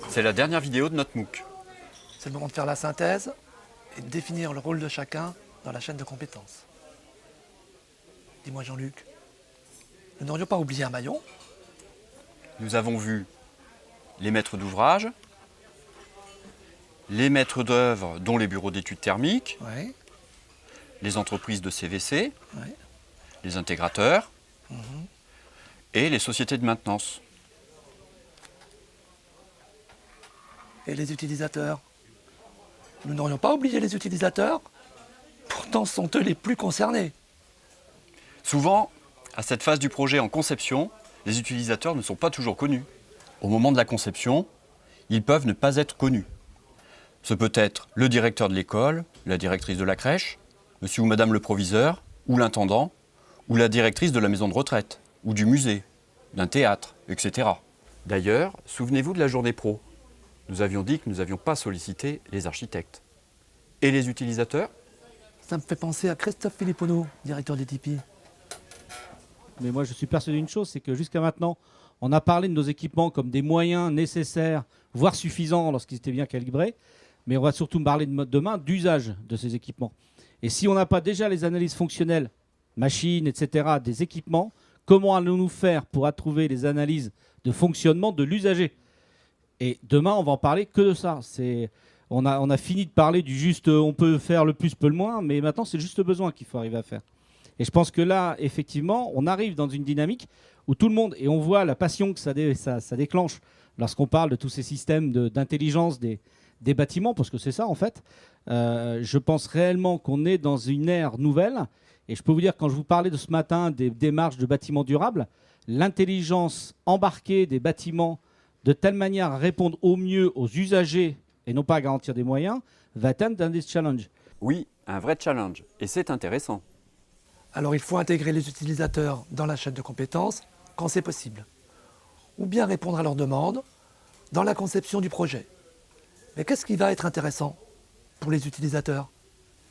C'est la dernière vidéo de notre MOOC. C'est le moment de faire la synthèse et de définir le rôle de chacun dans la chaîne de compétences. Dis-moi Jean-Luc, nous n'aurions pas oublié un maillon? Nous avons vu les maîtres d'ouvrage, les maîtres d'œuvre dont les bureaux d'études thermiques, Oui. les entreprises de CVC, Oui. les intégrateurs et les sociétés de maintenance. Et les utilisateurs? Nous n'aurions pas oublié les utilisateurs? Pourtant, ce sont eux les plus concernés. Souvent, à cette phase du projet en conception, les utilisateurs ne sont pas toujours connus. Au moment de la conception, ils peuvent ne pas être connus. Ce peut être le directeur de l'école, la directrice de la crèche, monsieur ou madame le proviseur, ou l'intendant, ou la directrice de la maison de retraite, ou du musée, d'un théâtre, etc. D'ailleurs, souvenez-vous de la journée pro. Nous avions dit que nous n'avions pas sollicité les architectes. Et les utilisateurs? Ça me fait penser à Christophe Filippono, directeur des Tipeee. Mais moi, je suis persuadé d'une chose, c'est que jusqu'à maintenant, on a parlé de nos équipements comme des moyens nécessaires, voire suffisants lorsqu'ils étaient bien calibrés. Mais on va surtout parler demain d'usage de ces équipements. Et si on n'a pas déjà les analyses fonctionnelles, machines, etc., des équipements, comment allons-nous faire pour trouver les analyses de fonctionnement de l'usager? Et demain, on va en parler que de ça. On a fini de parler du juste on peut faire le plus, peu le moins, mais maintenant, c'est le juste besoin qu'il faut arriver à faire. Et je pense que là, effectivement, on arrive dans une dynamique où tout le monde, et on voit la passion que ça déclenche lorsqu'on parle de tous ces systèmes d'intelligence des bâtiments, parce que c'est ça en fait. Je pense réellement qu'on est dans une ère nouvelle. Et je peux vous dire, quand je vous parlais de ce matin des démarches de bâtiments durables, l'intelligence embarquée des bâtiments de telle manière à répondre au mieux aux usagers et non pas à garantir des moyens, va être un des challenges. Oui, un vrai challenge. Et c'est intéressant. Alors il faut intégrer les utilisateurs dans la chaîne de compétences quand c'est possible. Ou bien répondre à leurs demandes dans la conception du projet. Mais qu'est-ce qui va être intéressant pour les utilisateurs?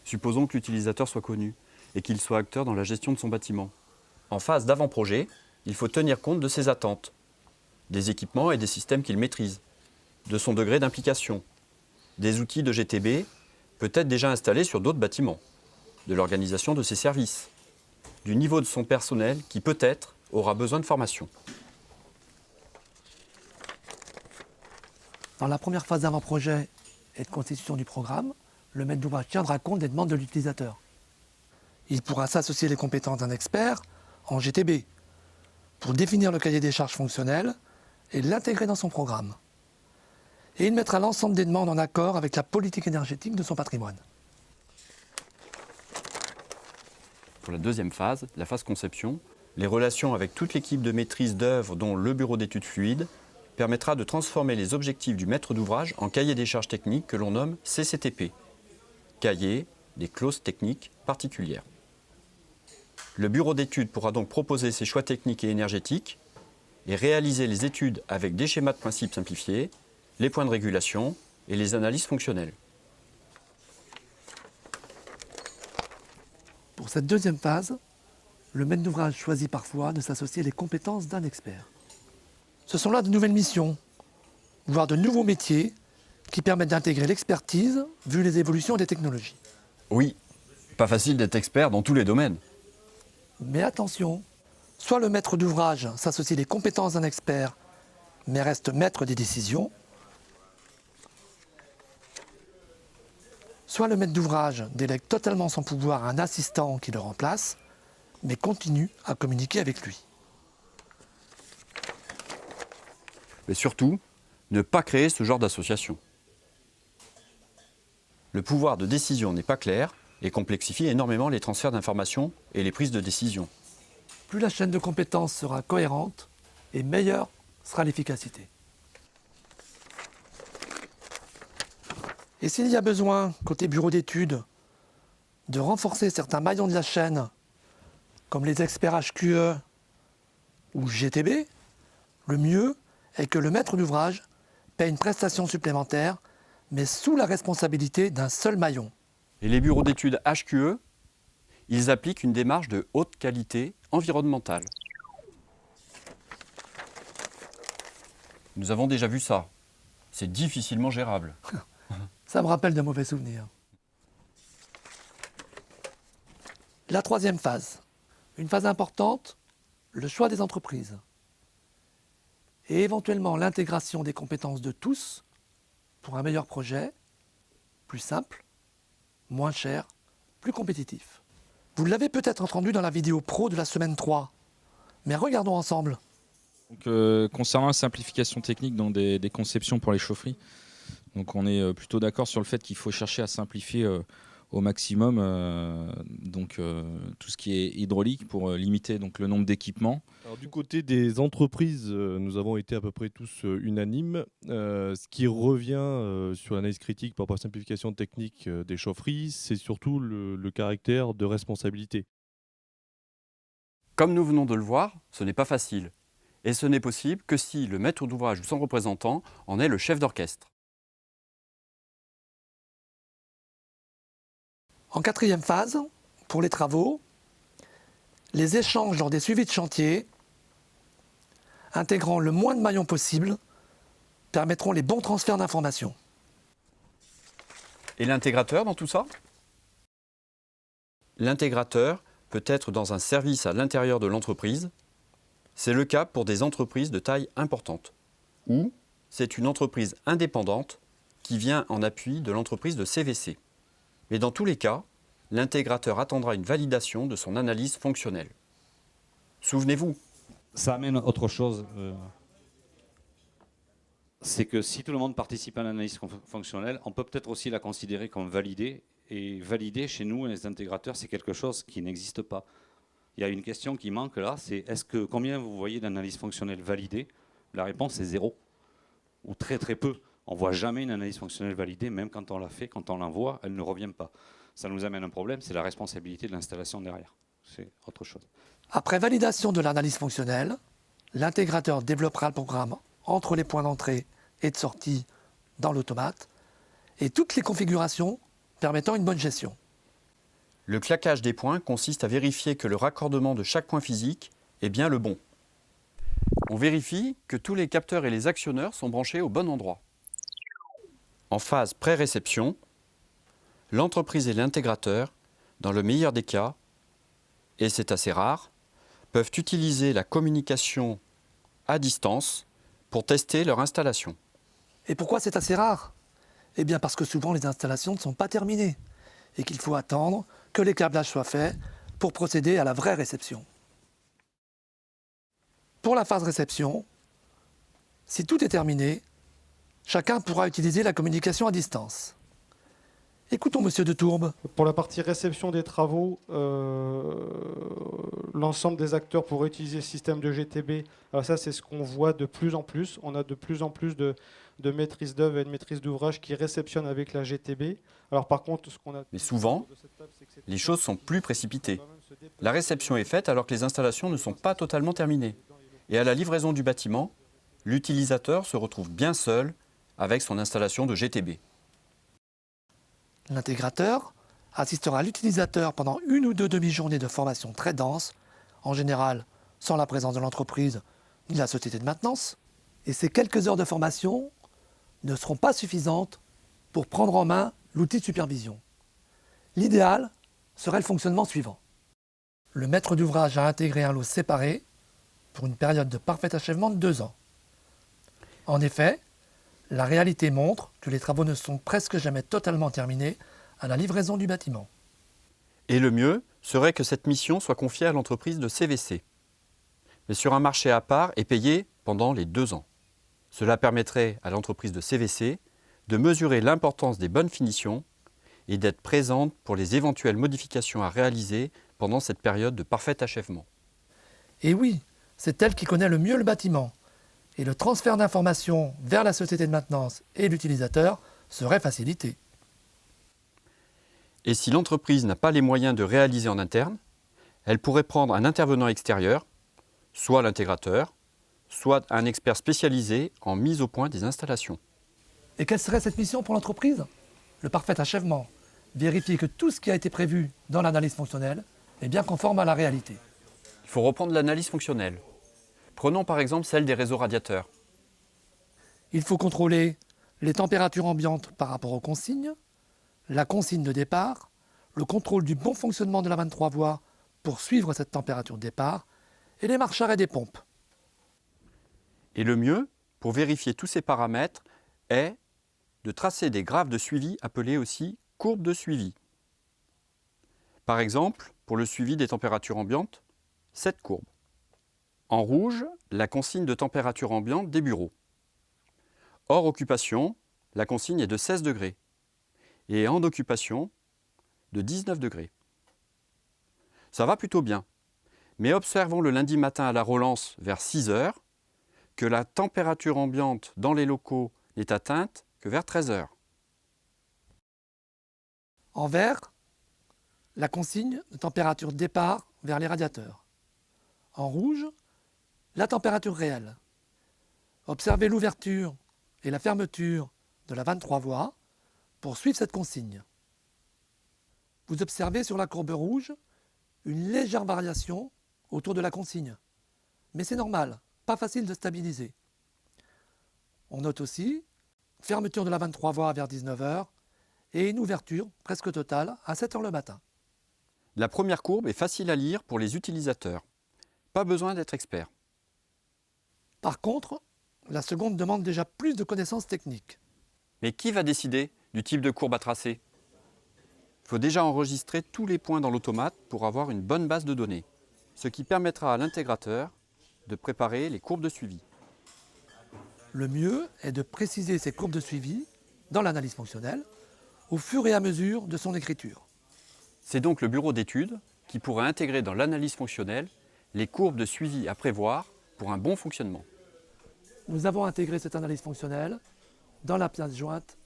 Supposons que l'utilisateur soit connu et qu'il soit acteur dans la gestion de son bâtiment. En phase d'avant-projet, il faut tenir compte de ses attentes, des équipements et des systèmes qu'il maîtrise, de son degré d'implication, des outils de GTB peut-être déjà installés sur d'autres bâtiments, de l'organisation de ses services, du niveau de son personnel qui peut-être aura besoin de formation. Dans la première phase d'avant-projet et de constitution du programme, le maître d'ouvrage tiendra compte des demandes de l'utilisateur. Il pourra s'associer les compétences d'un expert en GTB pour définir le cahier des charges fonctionnelles et l'intégrer dans son programme. Et il mettra l'ensemble des demandes en accord avec la politique énergétique de son patrimoine. Pour la deuxième phase, la phase conception, les relations avec toute l'équipe de maîtrise d'œuvre dont le bureau d'études fluides permettra de transformer les objectifs du maître d'ouvrage en cahier des charges techniques que l'on nomme CCTP, cahier des clauses techniques particulières. Le bureau d'études pourra donc proposer ses choix techniques et énergétiques et réaliser les études avec des schémas de principes simplifiés, les points de régulation et les analyses fonctionnelles. Pour cette deuxième phase, le maître d'ouvrage choisit parfois de s'associer les compétences d'un expert. Ce sont là de nouvelles missions, voire de nouveaux métiers qui permettent d'intégrer l'expertise vu les évolutions des technologies. Oui, pas facile d'être expert dans tous les domaines. Mais attention, soit le maître d'ouvrage s'associe les compétences d'un expert, mais reste maître des décisions, soit le maître d'ouvrage délègue totalement son pouvoir à un assistant qui le remplace, mais continue à communiquer avec lui. Mais surtout, ne pas créer ce genre d'association. Le pouvoir de décision n'est pas clair et complexifie énormément les transferts d'informations et les prises de décision. Plus la chaîne de compétences sera cohérente et meilleure sera l'efficacité. Et s'il y a besoin, côté bureau d'études, de renforcer certains maillons de la chaîne, comme les experts HQE ou GTB, le mieux est que le maître d'ouvrage paie une prestation supplémentaire mais sous la responsabilité d'un seul maillon. Et les bureaux d'études HQE, ils appliquent une démarche de haute qualité environnementale. Nous avons déjà vu ça. C'est difficilement gérable. Ça me rappelle de mauvais souvenirs. La troisième phase, une phase importante, le choix des entreprises. Et éventuellement l'intégration des compétences de tous pour un meilleur projet, plus simple, moins cher, plus compétitif. Vous l'avez peut-être entendu dans la vidéo pro de la semaine 3, mais regardons ensemble. Donc, concernant la simplification technique dans des conceptions pour les chaufferies, donc on est plutôt d'accord sur le fait qu'il faut chercher à simplifier au maximum tout ce qui est hydraulique pour limiter donc, le nombre d'équipements. Alors, du côté des entreprises, nous avons été à peu près tous unanimes. Ce qui revient sur l'analyse critique par rapport à la simplification technique des chaufferies, c'est surtout le caractère de responsabilité. Comme nous venons de le voir, ce n'est pas facile. Et ce n'est possible que si le maître d'ouvrage ou son représentant en est le chef d'orchestre. En quatrième phase, pour les travaux, les échanges lors des suivis de chantier, intégrant le moins de maillons possible, permettront les bons transferts d'informations. Et l'intégrateur dans tout ça? L'intégrateur peut être dans un service à l'intérieur de l'entreprise. C'est le cas pour des entreprises de taille importante. Ou c'est une entreprise indépendante qui vient en appui de l'entreprise de CVC. Mais dans tous les cas, l'intégrateur attendra une validation de son analyse fonctionnelle. Souvenez-vous. Ça amène autre chose. C'est que si tout le monde participe à l'analyse fonctionnelle, on peut peut-être aussi la considérer comme validée. Et valider chez nous, les intégrateurs, c'est quelque chose qui n'existe pas. Il y a une question qui manque là, c'est combien vous voyez d'analyse fonctionnelle validée? La réponse est 0, ou très très peu. On ne voit jamais une analyse fonctionnelle validée, même quand on l'a fait, quand on l'envoie, elle ne revient pas. Ça nous amène un problème, c'est la responsabilité de l'installation derrière. C'est autre chose. Après validation de l'analyse fonctionnelle, l'intégrateur développera le programme entre les points d'entrée et de sortie dans l'automate et toutes les configurations permettant une bonne gestion. Le claquage des points consiste à vérifier que le raccordement de chaque point physique est bien le bon. On vérifie que tous les capteurs et les actionneurs sont branchés au bon endroit. En phase pré-réception, l'entreprise et l'intégrateur, dans le meilleur des cas, et c'est assez rare, peuvent utiliser la communication à distance pour tester leur installation. Et pourquoi c'est assez rare? Eh bien parce que souvent les installations ne sont pas terminées et qu'il faut attendre que les câblages soient faits pour procéder à la vraie réception. Pour la phase réception, si tout est terminé, chacun pourra utiliser la communication à distance. Écoutons Monsieur de Tourbe. Pour la partie réception des travaux, l'ensemble des acteurs pourraient utiliser le système de GTB. Alors ça, c'est ce qu'on voit de plus en plus. On a de plus en plus de maîtrise d'œuvre et de maîtrise d'ouvrage qui réceptionnent avec la GTB. Alors par contre, ce qu'on a... Mais souvent, les choses sont plus précipitées. La réception est faite alors que les installations ne sont pas totalement terminées. Et à la livraison du bâtiment, l'utilisateur se retrouve bien seul avec son installation de GTB. L'intégrateur assistera l'utilisateur pendant une ou deux demi-journées de formation très dense, en général sans la présence de l'entreprise ni de la société de maintenance. Et ces quelques heures de formation ne seront pas suffisantes pour prendre en main l'outil de supervision. L'idéal serait le fonctionnement suivant. Le maître d'ouvrage a intégré un lot séparé pour une période de parfait achèvement de 2 ans. En effet, la réalité montre que les travaux ne sont presque jamais totalement terminés à la livraison du bâtiment. Et le mieux serait que cette mission soit confiée à l'entreprise de CVC, mais sur un marché à part et payée pendant les 2 ans. Cela permettrait à l'entreprise de CVC de mesurer l'importance des bonnes finitions et d'être présente pour les éventuelles modifications à réaliser pendant cette période de parfait achèvement. Et oui, c'est elle qui connaît le mieux le bâtiment. Et le transfert d'informations vers la société de maintenance et l'utilisateur serait facilité. Et si l'entreprise n'a pas les moyens de réaliser en interne, elle pourrait prendre un intervenant extérieur, soit l'intégrateur, soit un expert spécialisé en mise au point des installations. Et quelle serait cette mission pour l'entreprise? Le parfait achèvement. Vérifier que tout ce qui a été prévu dans l'analyse fonctionnelle est bien conforme à la réalité. Il faut reprendre l'analyse fonctionnelle. Prenons par exemple celle des réseaux radiateurs. Il faut contrôler les températures ambiantes par rapport aux consignes, la consigne de départ, le contrôle du bon fonctionnement de la 23 voies pour suivre cette température de départ et les marches arrêt des pompes. Et le mieux, pour vérifier tous ces paramètres, est de tracer des graphes de suivi appelés aussi courbes de suivi. Par exemple, pour le suivi des températures ambiantes, cette courbe. En rouge, la consigne de température ambiante des bureaux. Hors occupation, la consigne est de 16 degrés. Et en occupation, de 19 degrés. Ça va plutôt bien. Mais observons le lundi matin à la relance vers 6 heures que la température ambiante dans les locaux n'est atteinte que vers 13 heures. En vert, la consigne de température de départ vers les radiateurs. En rouge, la température réelle. Observez l'ouverture et la fermeture de la 23 voies pour suivre cette consigne. Vous observez sur la courbe rouge une légère variation autour de la consigne. Mais c'est normal, pas facile de stabiliser. On note aussi fermeture de la 23 voies vers 19 h et une ouverture presque totale à 7 h le matin. La première courbe est facile à lire pour les utilisateurs. Pas besoin d'être expert. Par contre, la seconde demande déjà plus de connaissances techniques. Mais qui va décider du type de courbe à tracer? Il faut déjà enregistrer tous les points dans l'automate pour avoir une bonne base de données, ce qui permettra à l'intégrateur de préparer les courbes de suivi. Le mieux est de préciser ces courbes de suivi dans l'analyse fonctionnelle au fur et à mesure de son écriture. C'est donc le bureau d'études qui pourra intégrer dans l'analyse fonctionnelle les courbes de suivi à prévoir pour un bon fonctionnement. Nous avons intégré cette analyse fonctionnelle dans la pièce jointe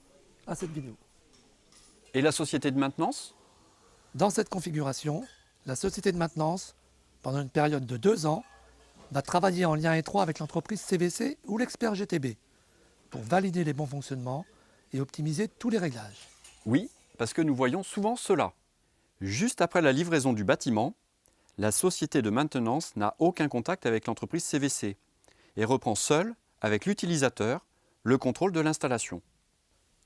à cette vidéo. Et la société de maintenance? Dans cette configuration, la société de maintenance, pendant une période de 2 ans, va travailler en lien étroit avec l'entreprise CVC ou l'expert GTB pour valider les bons fonctionnements et optimiser tous les réglages. Oui, parce que nous voyons souvent cela. Juste après la livraison du bâtiment, la société de maintenance n'a aucun contact avec l'entreprise CVC et reprend seule, avec l'utilisateur, le contrôle de l'installation.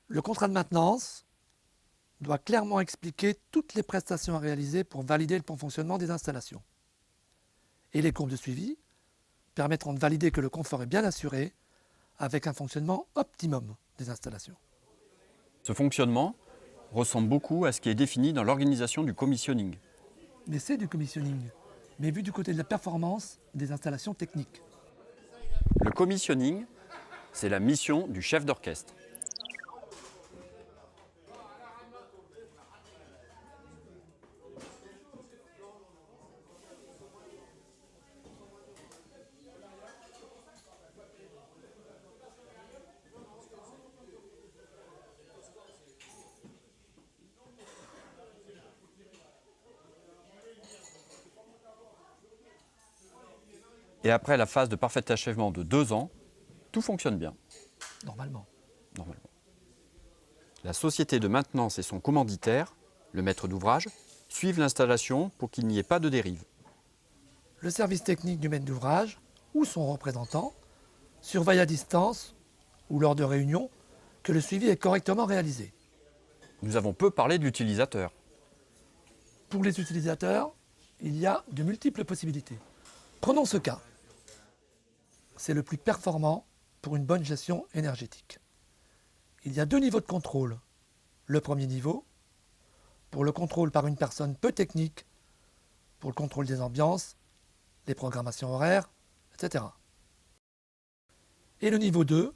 Le contrat de maintenance doit clairement expliquer toutes les prestations à réaliser pour valider le bon fonctionnement des installations. Et les courbes de suivi permettront de valider que le confort est bien assuré avec un fonctionnement optimum des installations. Ce fonctionnement ressemble beaucoup à ce qui est défini dans l'organisation du commissioning. Mais c'est du commissioning, mais vu du côté de la performance des installations techniques. Le commissioning, c'est la mission du chef d'orchestre. Et après la phase de parfait achèvement de 2 ans, tout fonctionne bien. Normalement. Normalement. La société de maintenance et son commanditaire, le maître d'ouvrage, suivent l'installation pour qu'il n'y ait pas de dérive. Le service technique du maître d'ouvrage ou son représentant surveille à distance ou lors de réunions que le suivi est correctement réalisé. Nous avons peu parlé de l'utilisateur. Pour les utilisateurs, il y a de multiples possibilités. Prenons ce cas. C'est le plus performant pour une bonne gestion énergétique. Il y a 2 niveaux de contrôle. Le premier niveau, pour le contrôle par une personne peu technique, pour le contrôle des ambiances, les programmations horaires, etc. Et le niveau 2,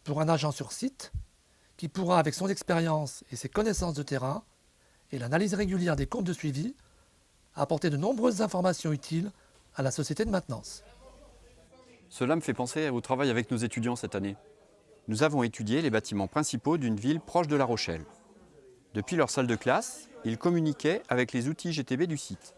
pour un agent sur site, qui pourra, avec son expérience et ses connaissances de terrain, et l'analyse régulière des courbes de suivi, apporter de nombreuses informations utiles à la société de maintenance. Cela me fait penser au travail avec nos étudiants cette année. Nous avons étudié les bâtiments principaux d'une ville proche de La Rochelle. Depuis leur salle de classe, ils communiquaient avec les outils GTB du site.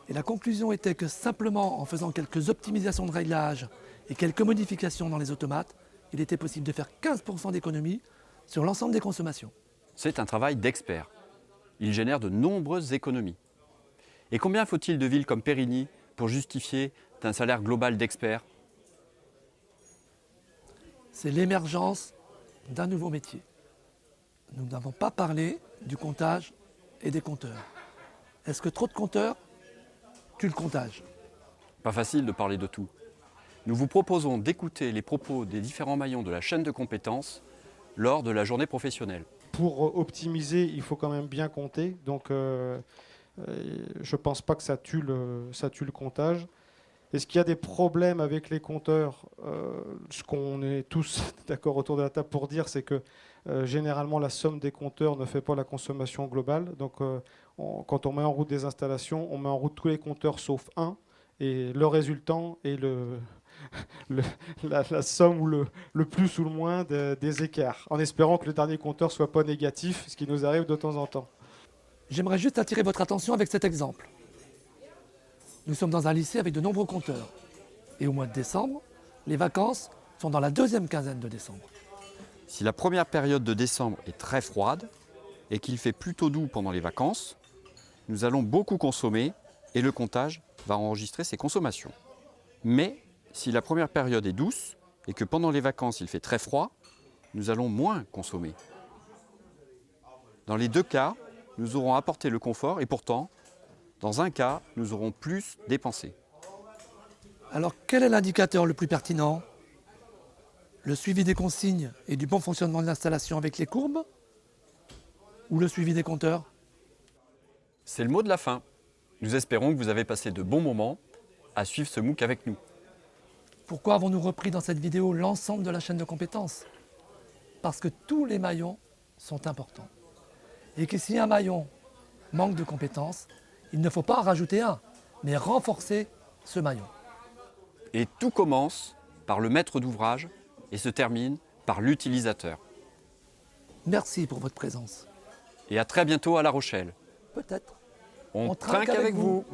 Et la conclusion était que simplement en faisant quelques optimisations de réglage et quelques modifications dans les automates, il était possible de faire 15% d'économie sur l'ensemble des consommations. C'est un travail d'expert. Il génère de nombreuses économies. Et combien faut-il de villes comme Périgny pour justifier d'un salaire global d'expert? C'est l'émergence d'un nouveau métier. Nous n'avons pas parlé du comptage et des compteurs. Est-ce que trop de compteurs tue le comptage? Pas facile de parler de tout. Nous vous proposons d'écouter les propos des différents maillons de la chaîne de compétences lors de la journée professionnelle. Pour optimiser, il faut quand même bien compter. Donc, je ne pense pas que ça tue le comptage. Est-ce qu'il y a des problèmes avec les compteurs? Ce qu'on est tous d'accord autour de la table pour dire, c'est que généralement, la somme des compteurs ne fait pas la consommation globale. Donc, quand on met en route des installations, on met en route tous les compteurs sauf un. Et le résultant est la somme ou le plus ou le moins des écarts, en espérant que le dernier compteur ne soit pas négatif, ce qui nous arrive de temps en temps. J'aimerais juste attirer votre attention avec cet exemple. Nous sommes dans un lycée avec de nombreux compteurs. Et au mois de décembre, les vacances sont dans la deuxième quinzaine de décembre. Si la première période de décembre est très froide et qu'il fait plutôt doux pendant les vacances, nous allons beaucoup consommer et le comptage va enregistrer ses consommations. Mais si la première période est douce et que pendant les vacances il fait très froid, nous allons moins consommer. Dans les deux cas, nous aurons apporté le confort et pourtant, dans un cas, nous aurons plus dépensé. Alors quel est l'indicateur le plus pertinent? Le suivi des consignes et du bon fonctionnement de l'installation avec les courbes? Ou le suivi des compteurs? C'est le mot de la fin. Nous espérons que vous avez passé de bons moments à suivre ce MOOC avec nous. Pourquoi avons-nous repris dans cette vidéo l'ensemble de la chaîne de compétences? Parce que tous les maillons sont importants. Et que si un maillon manque de compétences, il ne faut pas en rajouter un, mais renforcer ce maillon. Et tout commence par le maître d'ouvrage et se termine par l'utilisateur. Merci pour votre présence. Et à très bientôt à La Rochelle. Peut-être. On trinque avec vous.